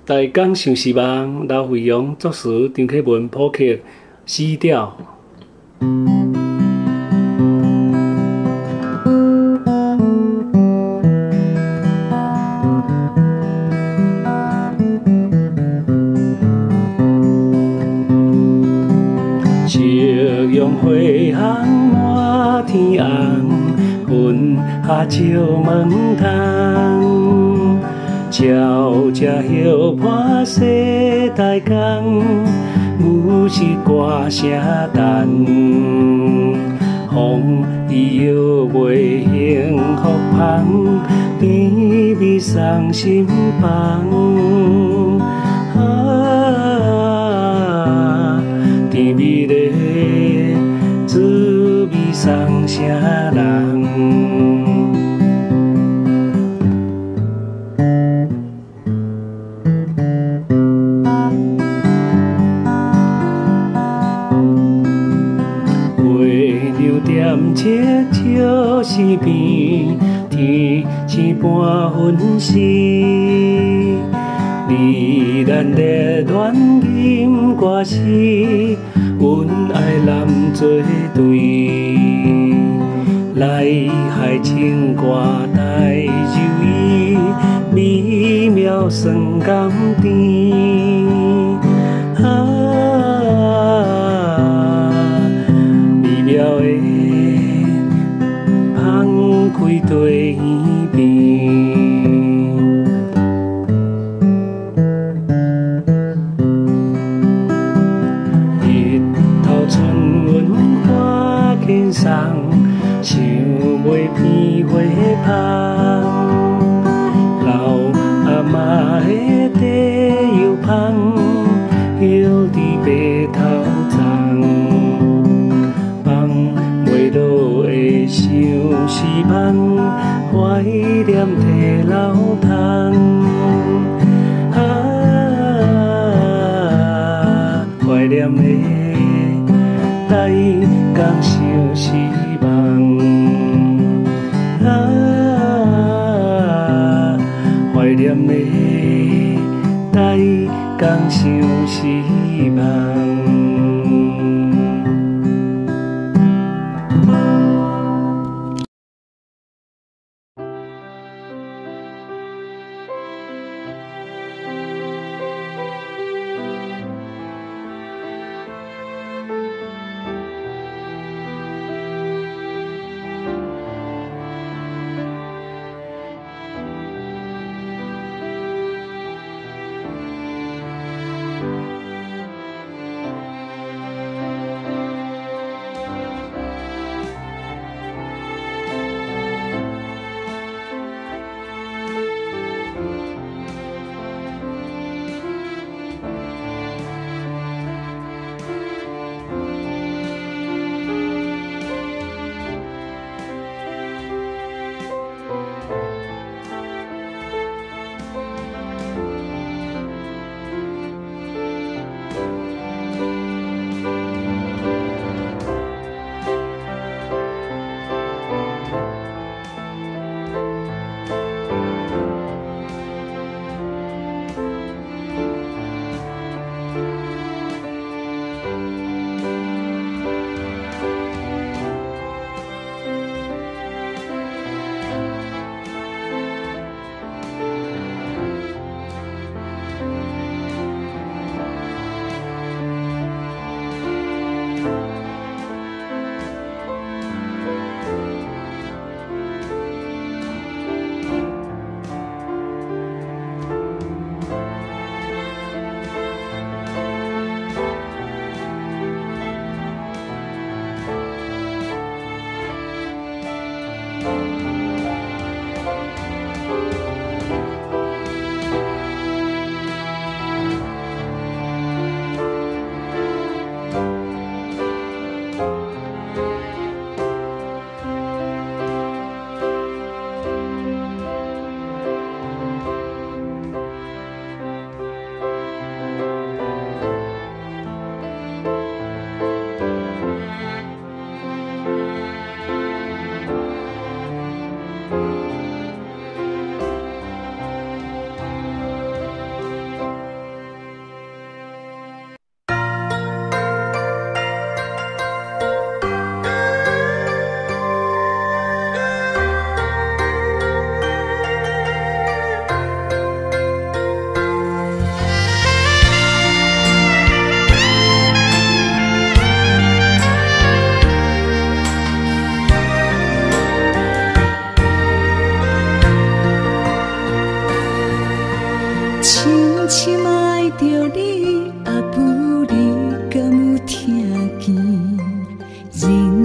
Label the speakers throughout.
Speaker 1: 大港想希望刘惠阳作词，张启文谱曲，死掉。夕阳花红满天红，云下照门窗。鸟只叶伴西大江，牛是歌声重。风伊摇袂幸福香，甜蜜送心房。甜蜜的滋味送啥人？点车就是变，天星半分时。你咱热恋吟歌词，阮爱男作对。来海情歌带柔意，美妙酸甘甜。美妙的放开对边。日头春云花轻送，想袂片花香。老阿嬷的地油香，摇伫白头丛。袂落的想是梦，怀念摕老汤。怀念的台港想是梦。怀念的台港想是梦。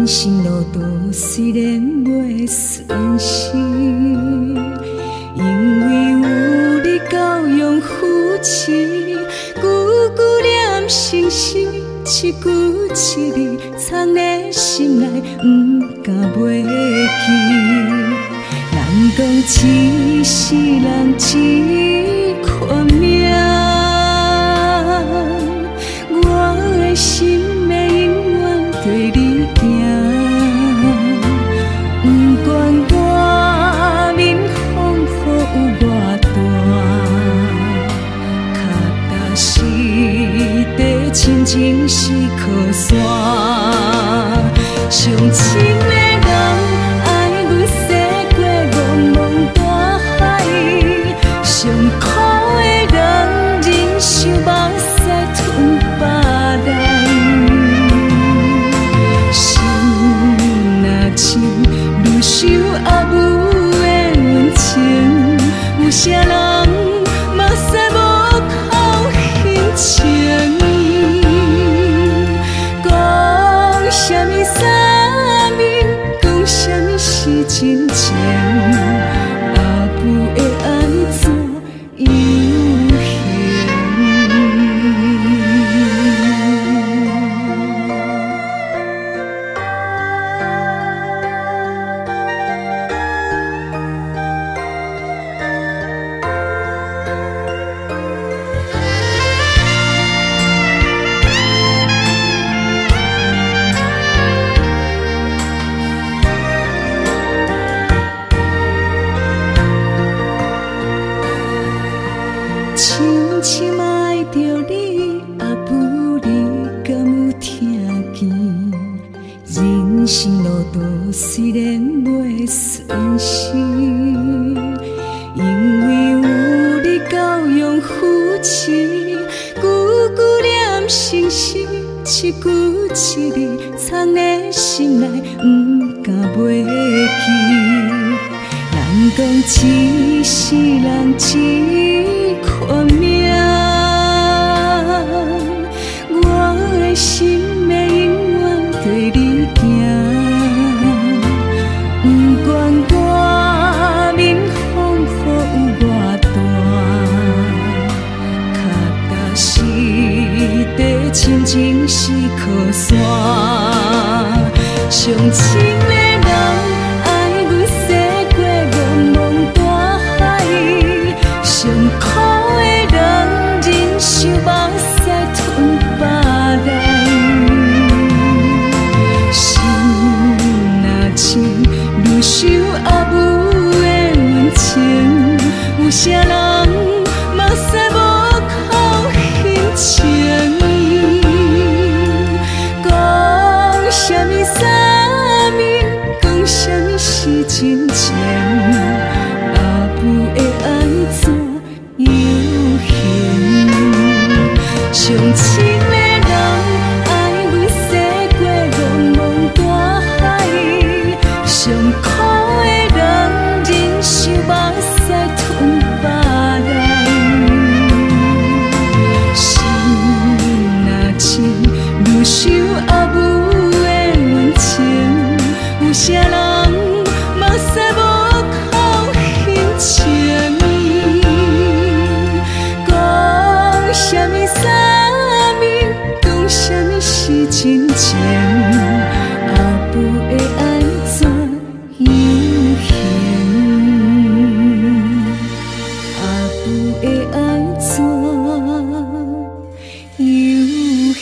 Speaker 2: 人生路途虽然袂顺遂，因为有你教养扶持，句句念心事，一句一字藏在心内，不敢袂记。人讲一世人一款命，我的心会永远对你行。不管外面风雨有偌大，脚踏实地亲情是靠山。上深的人爱阮驶过茫茫大海，上苦的人忍受目屎吞巴来。心若深，愈想也有的温情，有啥人目屎无口恨情？讲啥物啥物，讲啥物是真情，也不会安怎有限。深深爱着你，也不你敢有听见？人生路途虽然袂顺遂，因为有你教养扶持，句句念心事，一句一字藏在心内，不敢袂记。人讲一世人一款命，我的心会永远对你行。不管外面风雨有偌大，脚踏实地亲情是靠山。上深的人爱阮驶过茫茫大海，上苦的人忍受目屎吞巴来。心若深，愈想也有的温情，有啥人目屎无口恨情？讲啥物啥物，讲啥物是真情，也不会安怎有限。上深的人爱阮驶过茫茫大海，上苦的人忍受目屎吞巴来。心若深，愈想也有的温情，有啥人目屎无口恨情？讲啥物啥物，讲啥物是真情，也不会安怎有限，也不会安怎有限。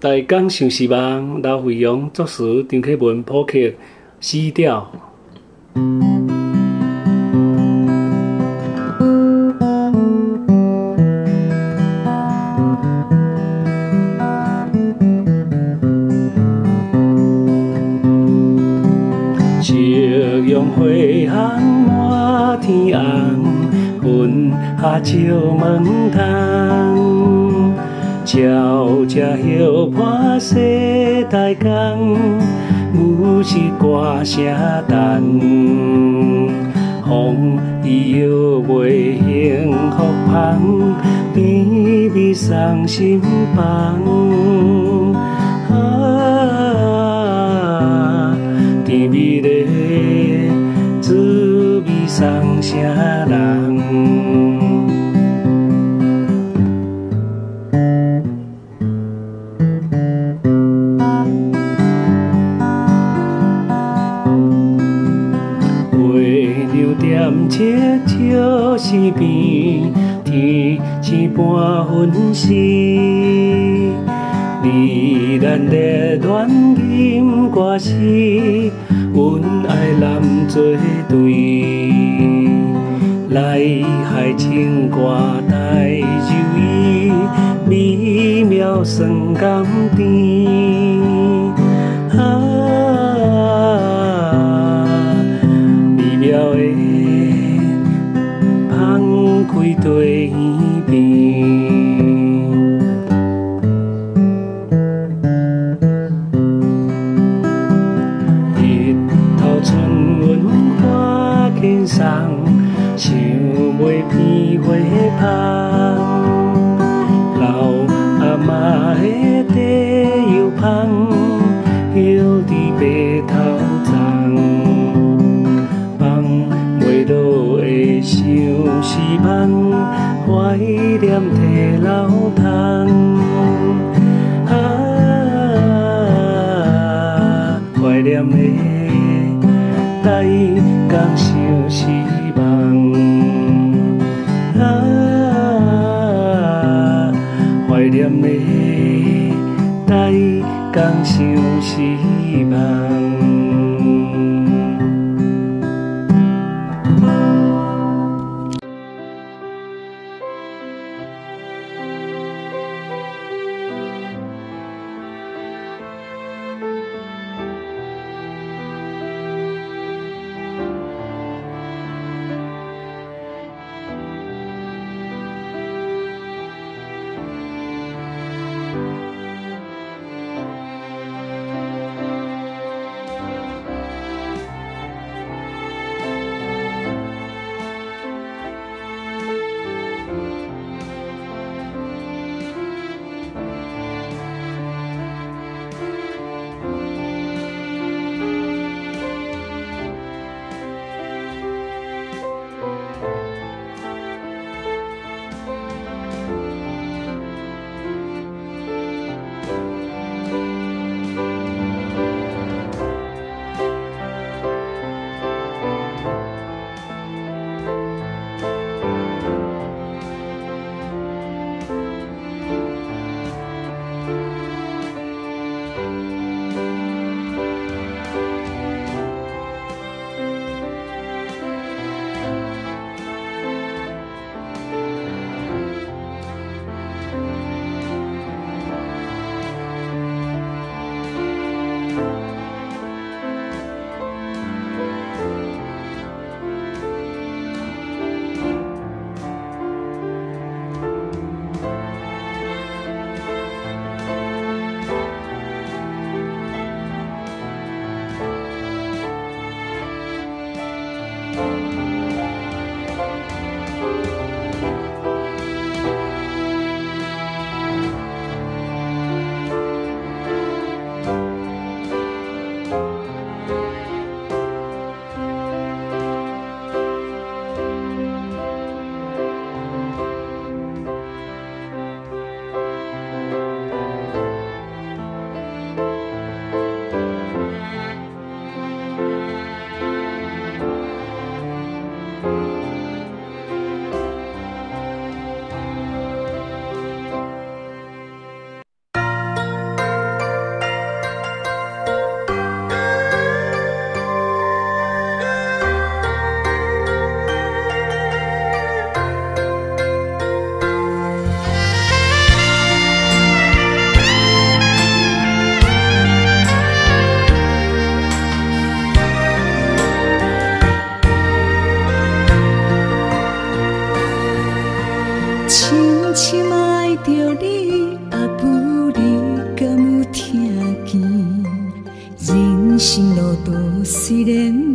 Speaker 1: 大港上希望刘惠阳作词，张启文谱曲，死掉。夕阳花红满天红，云下照门窗。鸟只叶伴世大江，牛是歌声重。风伊摇袂幸福香，甜蜜送心房。甜蜜的滋味送啥人？切就是变，天星半分时，你咱热恋吟歌词，阮爱男作对，来海情歌带柔意，美妙酸甘甜。美妙的。开对边，日头春云花轻送，想袂片花香。老阿嬷的地油香，摇伫白头丛。落的想是梦，怀念摕老汤。怀念的台港想是梦。怀念的台港想是梦。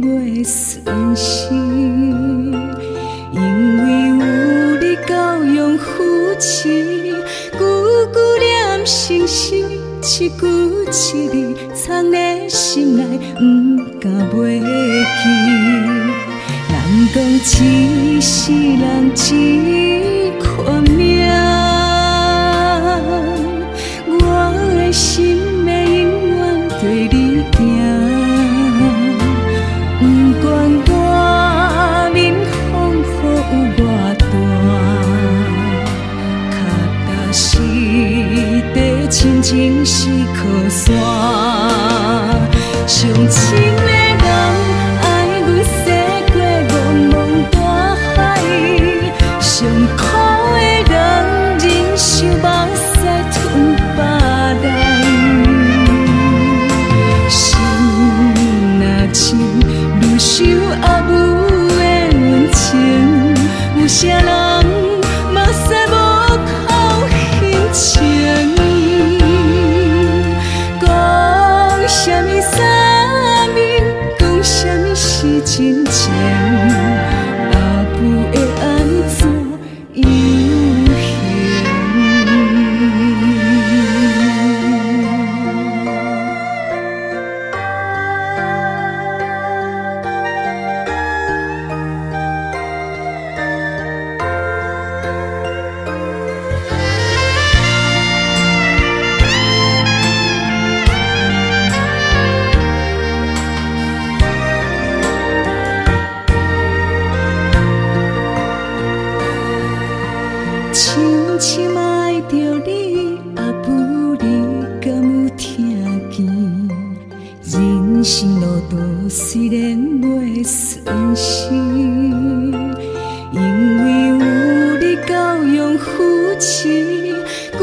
Speaker 2: 袂顺心，因为有你教养扶持，句句念心事，一句一字藏在心内，不敢袂记。人讲一世人一款命，我的心会永远对你行。不管外面风雨有偌大，脚踏实地亲情是靠山，上亲的人爱阮驶过茫茫大海，上苦的人忍受目屎吞巴袋。心若深，愈想也无的温情，有啥人嘛使无口轻情？讲啥物三面，讲啥物是真情，阿母会安怎又行？深深爱着你，阿母你敢有听见？人生路途虽然袂顺心，因为有你教养扶持，句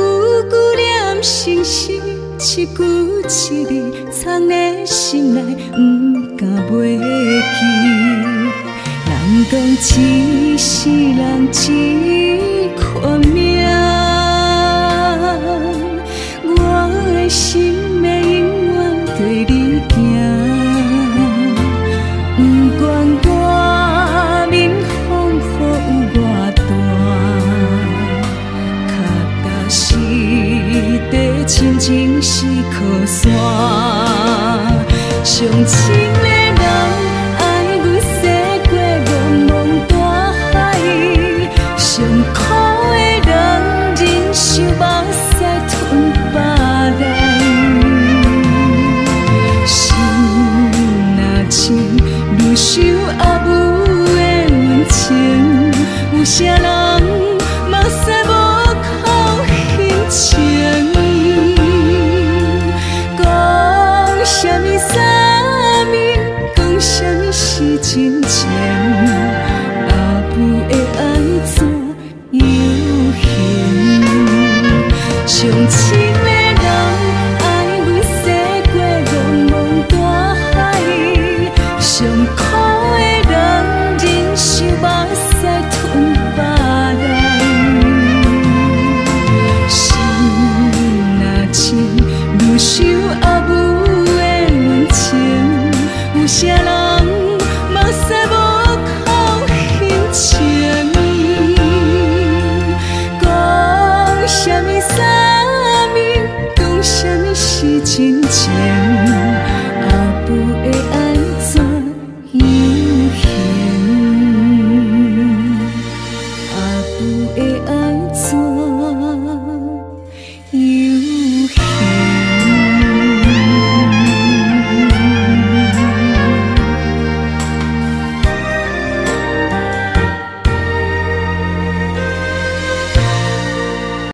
Speaker 2: 句念心事，一句一字藏在心内，不敢袂记。人讲一世人一款命，我的心会永远对你行。不管外面风雨有偌大，脚踏实地亲情是靠山，上亲的人爱阮驶过茫茫大海，上苦的人忍受目屎吞巴袋。心若深，愈想也无的温情，有啥人嘛使无口轻情？讲啥物三面，讲啥物是真情，阿母会安怎又行？上亲的人爱阮驶过茫茫大海，上苦的人忍受目屎吞巴袋。心若深，愈想也无的温情，有啥人嘛使无口轻情？讲啥物三面，讲啥物是真情？